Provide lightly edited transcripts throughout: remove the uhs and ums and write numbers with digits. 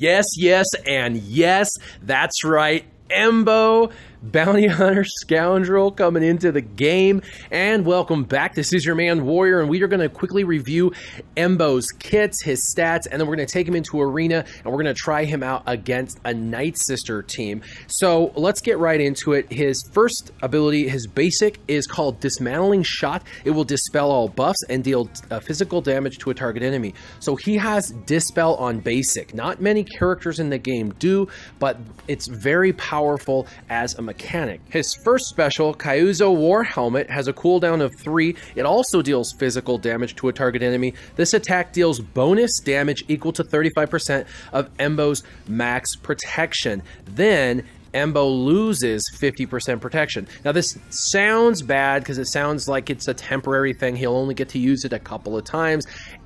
Yes, yes, and yes, that's right. EMBO, Bounty Hunter Scoundrel coming into the game. And welcome back. This is your man Warrior, and we are going to quickly review EMBO's kits, his stats, and then we're going to take him into arena and we're going to try him out against a Night Sister team. So let's get right into it. His first ability, his basic, is called Dismantling Shot. It will dispel all buffs and deal physical damage to a target enemy. So he has Dispel on basic. Not many characters in the game do, but it's very powerful as a mechanic. His first special, Kaizo War Helmet, has a cooldown of 3. It also deals physical damage to a target enemy. This attack deals bonus damage equal to 35% of EMBO's max protection. Then EMBO loses 50% protection. Now this sounds bad because it sounds like it's a temporary thing. He'll only get to use it a couple of times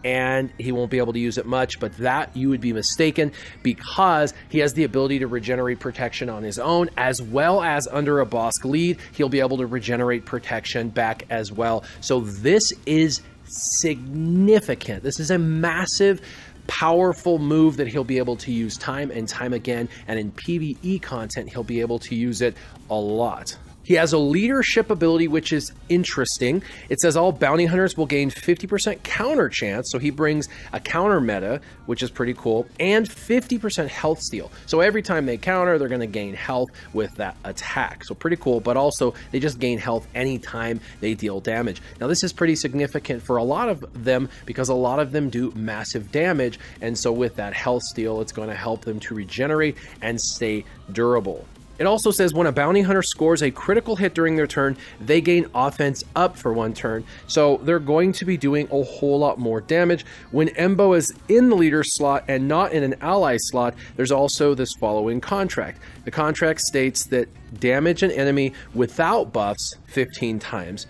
and he won't be able to use it much, but that you would be mistaken because he has the ability to regenerate protection on his own, as well as under a boss lead, he'll be able to regenerate protection back as well. So this is significant. This is a massive, powerful move that he'll be able to use time and time again, and in PvE content, he'll be able to use it a lot. He has a leadership ability, which is interesting. It says all bounty hunters will gain 50% counter chance. So he brings a counter meta, which is pretty cool, and 50% health steal. So every time they counter, they're going to gain health with that attack. So pretty cool, but also they just gain health anytime they deal damage. Now this is pretty significant for a lot of them because a lot of them do massive damage. And so with that health steal, it's going to help them to regenerate and stay durable. It also says when a bounty hunter scores a critical hit during their turn, they gain offense up for 1 turn. So they're going to be doing a whole lot more damage. When EMBO is in the leader slot and not in an ally slot, there's also this following contract. The contract states that damage an enemy without buffs 15 times.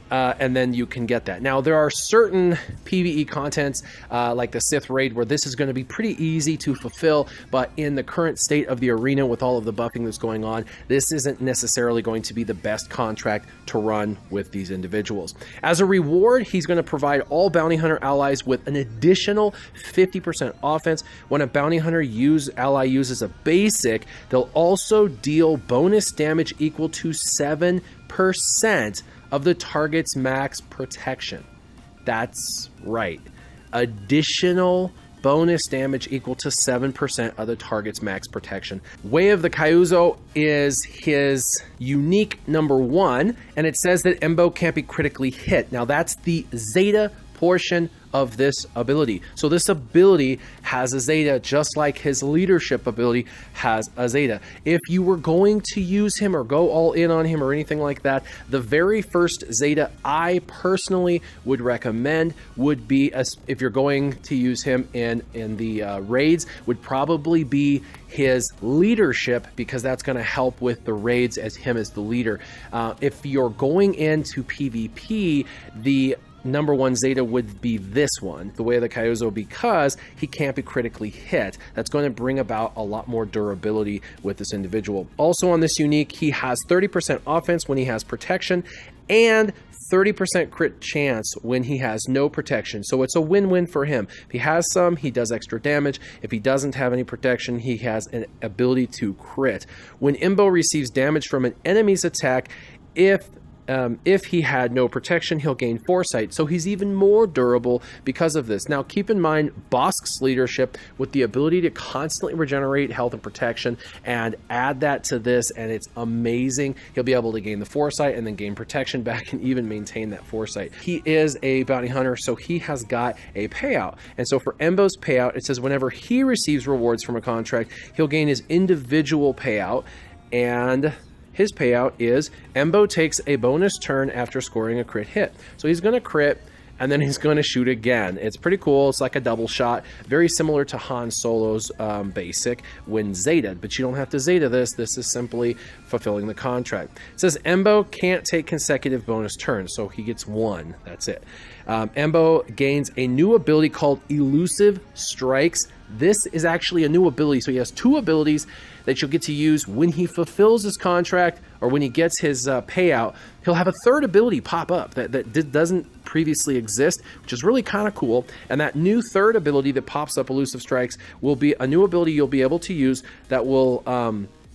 And then you can get that. Now, there are certain PvE contents, like the Sith Raid, where this is going to be pretty easy to fulfill, but in the current state of the arena with all of the buffing that's going on, this isn't necessarily going to be the best contract to run with these individuals. As a reward, he's going to provide all bounty hunter allies with an additional 50% offense. When a bounty hunter ally uses a basic, they'll also deal bonus damage equal to 7% of the target's max protection. That's right. Additional bonus damage equal to 7% of the target's max protection. Way of the Kaizo is his unique #1, and it says that EMBO can't be critically hit. Now that's the Zeta portion of this ability. So this ability has a Zeta just like his leadership ability has a Zeta. If you were going to use him or go all in on him or anything like that, the very first Zeta I personally would recommend would be, if you're going to use him in the raids, would probably be his leadership, because that's going to help with the raids as him as the leader. If you're going into PvP, the #1 Zeta would be this one, the Way of the Kaizo, because he can't be critically hit. That's going to bring about a lot more durability with this individual. Also on this unique, he has 30% offense when he has protection and 30% crit chance when he has no protection. So it's a win-win for him. If he has some, he does extra damage. If he doesn't have any protection, he has an ability to crit. When EMBO receives damage from an enemy's attack, if he had no protection, he'll gain foresight, so he's even more durable because of this. Now keep in mind Bosk's leadership with the ability to constantly regenerate health and protection, and add that to this and it's amazing. He'll be able to gain the foresight and then gain protection back and even maintain that foresight. He is a bounty hunter, so he has got a payout. And so for EMBO's payout, it says whenever he receives rewards from a contract, he'll gain his individual payout, and his payout is EMBO takes a bonus turn after scoring a crit hit. So he's going to crit and then he's going to shoot again. It's pretty cool. It's like a double shot, very similar to Han Solo's basic when Zeta, but you don't have to Zeta this. This is simply fulfilling the contract. It says EMBO can't take consecutive bonus turns, so he gets 1. That's it. EMBO gains a new ability called Elusive Strikes This is actually a new ability. So he has 2 abilities that you'll get to use when he fulfills his contract or when he gets his payout. He'll have a 3rd ability pop up that doesn't previously exist, which is really kind of cool. And that new 3rd ability that pops up, Elusive Strikes, will be a new ability you'll be able to use that will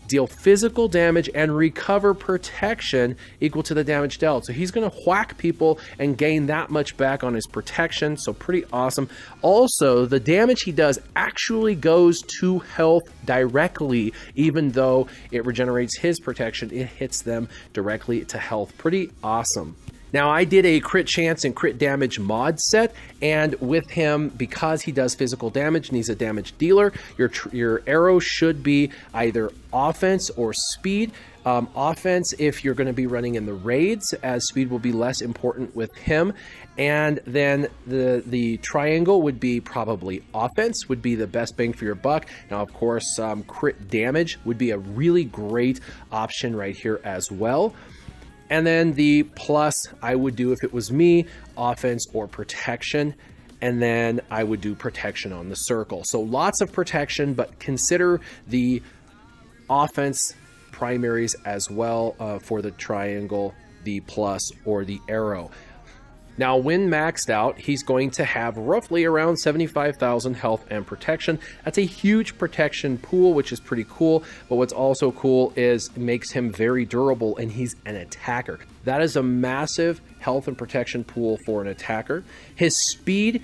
deal physical damage and recover protection equal to the damage dealt. So he's going to whack people and gain that much back on his protection. So pretty awesome. Also, the damage he does actually goes to health directly, even though it regenerates his protection. It hits them directly to health. Pretty awesome. Now, I did a crit chance and crit damage mod set, and with him, because he does physical damage and he's a damage dealer, your arrow should be either offense or speed. Offense if you're going to be running in the raids, as speed will be less important with him. And then the triangle would be probably offense, would be the best bang for your buck. Now, of course, crit damage would be a really great option right here as well. And then the plus I would do, if it was me, offense or protection. And then I would do protection on the circle. So lots of protection, but consider the offense primaries as well for the triangle, the plus, or the arrow. Now, when maxed out, he's going to have roughly around 75,000 health and protection. That's a huge protection pool, which is pretty cool. But what's also cool is it makes him very durable, and he's an attacker. That is a massive health and protection pool for an attacker. His speed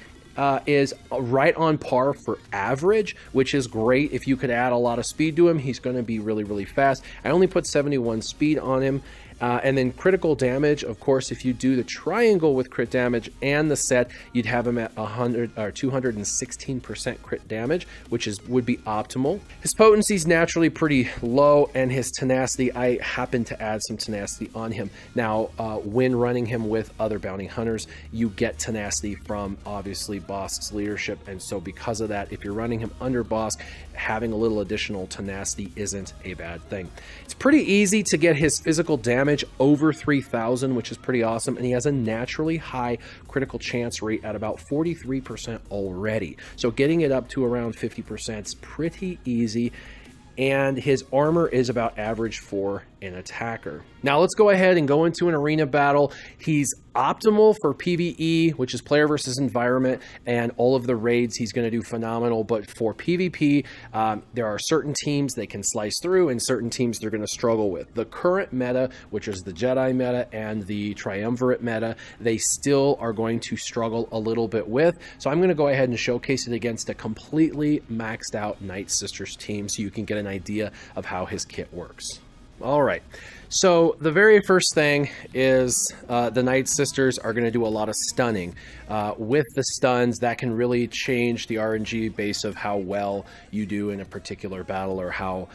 is right on par for average, which is great. If you could add a lot of speed to him, he's going to be really, really fast. I only put 71 speed on him. And then critical damage, of course, if you do the triangle with crit damage and the set, you'd have him at 100 or 216% crit damage, which would be optimal. His potency is naturally pretty low, and his tenacity, I happen to add some tenacity on him. Now, when running him with other bounty hunters, you get tenacity from obviously Bosk's leadership, and so because of that, if you're running him under Bosk, having a little additional tenacity isn't a bad thing. It's pretty easy to get his physical damage over 3,000, which is pretty awesome, and he has a naturally high critical chance rate at about 43% already. So getting it up to around 50% is pretty easy, and his armor is about average for an attacker. Now let's go ahead and go into an arena battle. He's optimal for PvE, which is player versus environment, and all of the raids he's going to do phenomenal. But for PvP, there are certain teams they can slice through and certain teams they're going to struggle with. The current meta, which is the Jedi meta and the Triumvirate meta, they still are going to struggle a little bit with. So I'm going to go ahead and showcase it against a completely maxed out Night Sisters team so you can get an idea of how his kit works. All right, so the very first thing is the Night Sisters are going to do a lot of stunning. With the stuns, that can really change the RNG base of how well you do in a particular battle or how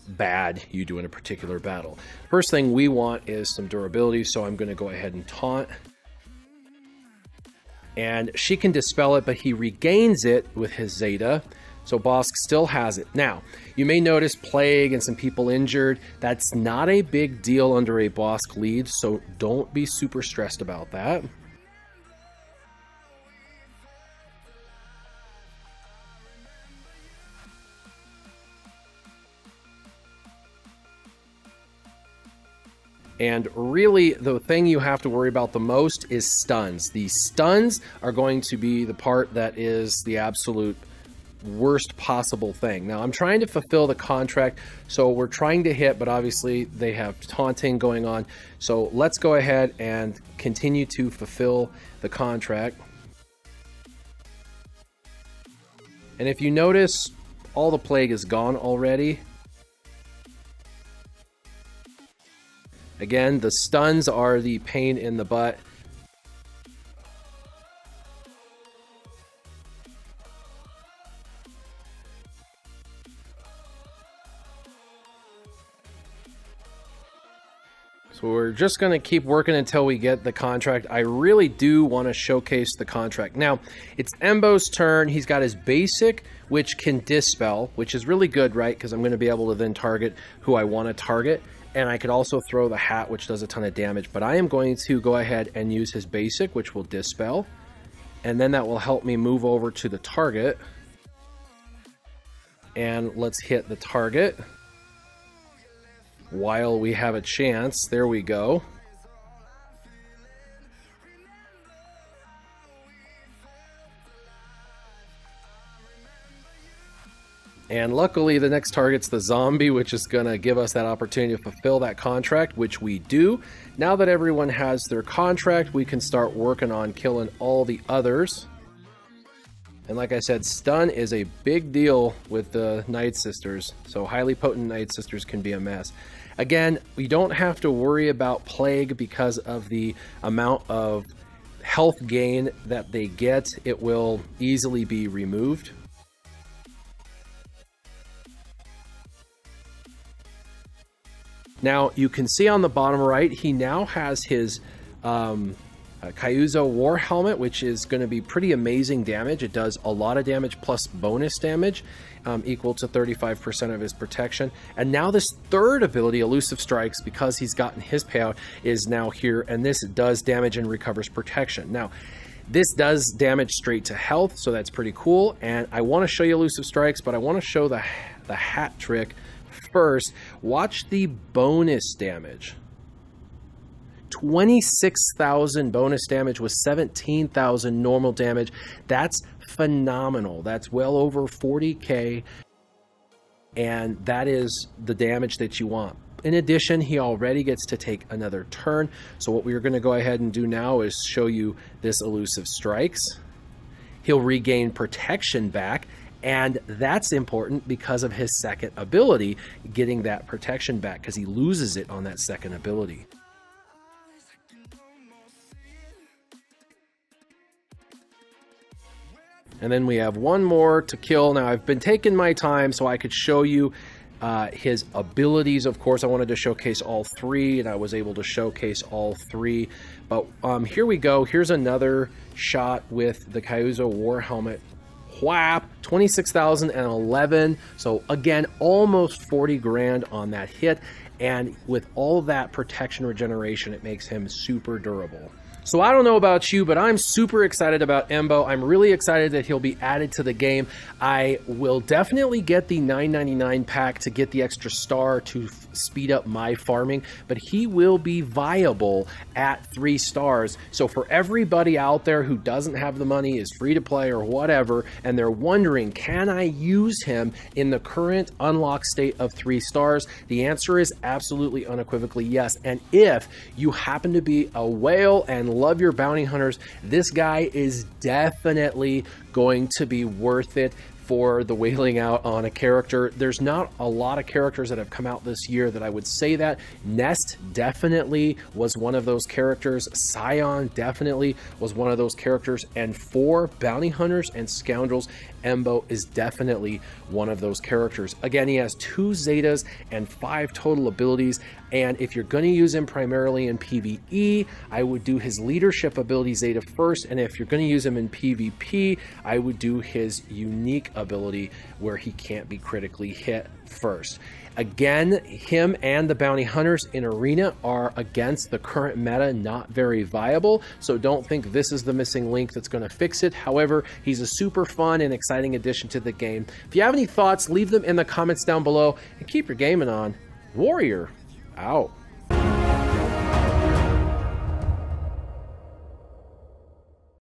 bad you do in a particular battle. First thing we want is some durability, so I'm going to go ahead and taunt. And she can dispel it, but he regains it with his Zeta. So Bosk still has it. Now, you may notice plague and some people injured. That's not a big deal under a Bosk lead, so don't be super stressed about that. And really, the thing you have to worry about the most is stuns. The stuns are going to be the part that is the absolute worst possible thing. Now, I'm trying to fulfill the contract, so we're trying to hit, but obviously they have taunting going on. So let's go ahead and continue to fulfill the contract. And if you notice, all the plague is gone already. Again, the stuns are the pain in the butt. So we're just going to keep working until we get the contract. I really do want to showcase the contract. Now, it's EMBO's turn. He's got his basic, which can dispel, which is really good, right? Because I'm going to be able to then target who I want to target. And I could also throw the hat, which does a ton of damage. But I am going to go ahead and use his basic, which will dispel. And then that will help me move over to the target. And let's hit the target while we have a chance. There we go. And luckily the next target's the zombie, which is going to give us that opportunity to fulfill that contract, which we do. Now that everyone has their contract, we can start working on killing all the others. And like I said, stun is a big deal with the Night Sisters, so highly potent Night Sisters can be a mess. Again, we don't have to worry about Plague because of the amount of health gain that they get. It will easily be removed. Now, you can see on the bottom right, he now has his Kaizo War Helmet, which is going to be pretty amazing damage. It does a lot of damage plus bonus damage, equal to 35% of his protection. And now this third ability, Elusive Strikes, because he's gotten his payout, is now here, and this does damage and recovers protection. Now, this does damage straight to health, so that's pretty cool. And I want to show you Elusive Strikes, but I want to show the hat trick first. Watch the bonus damage. 26,000 bonus damage with 17,000 normal damage. That's phenomenal. That's well over 40k, and that is the damage that you want. In addition, he already gets to take another turn. So what we're going to go ahead and do now is show you this Elusive Strikes. He'll regain protection back, and that's important because of his second ability, getting that protection back, because he loses it on that second ability. And then we have one more to kill. Now, I've been taking my time so I could show you his abilities. Of course, I wanted to showcase all three, and I was able to showcase all three. But here we go. Here's another shot with the Kaizo War Helmet. Whap! 26,011. So again, almost 40 grand on that hit. And with all that protection regeneration, it makes him super durable. So I don't know about you, but I'm super excited about EMBO. I'm really excited that he'll be added to the game. I will definitely get the $9.99 pack to get the extra star to speed up my farming, but he will be viable at 3 stars. So for everybody out there who doesn't have the money, is free to play or whatever, and they're wondering, can I use him in the current unlock state of 3 stars? The answer is absolutely unequivocally yes. And if you happen to be a whale and love your bounty hunters, this guy is definitely going to be worth it for the whaling out on a character. There's not a lot of characters that have come out this year that I would say that. Nest definitely was one of those characters. Scion definitely was one of those characters. And for bounty hunters and scoundrels, EMBO is definitely one of those characters. Again, he has 2 Zetas and 5 total abilities. And if you're going to use him primarily in PvE, I would do his leadership ability Zeta first. And if you're going to use him in PvP, I would do his unique ability where he can't be critically hit first. Again, him and the bounty hunters in arena are against the current meta not very viable, so don't think this is the missing link that's going to fix it. However, he's a super fun and exciting addition to the game. If you have any thoughts, leave them in the comments down below, and keep your gaming on. Warrior out.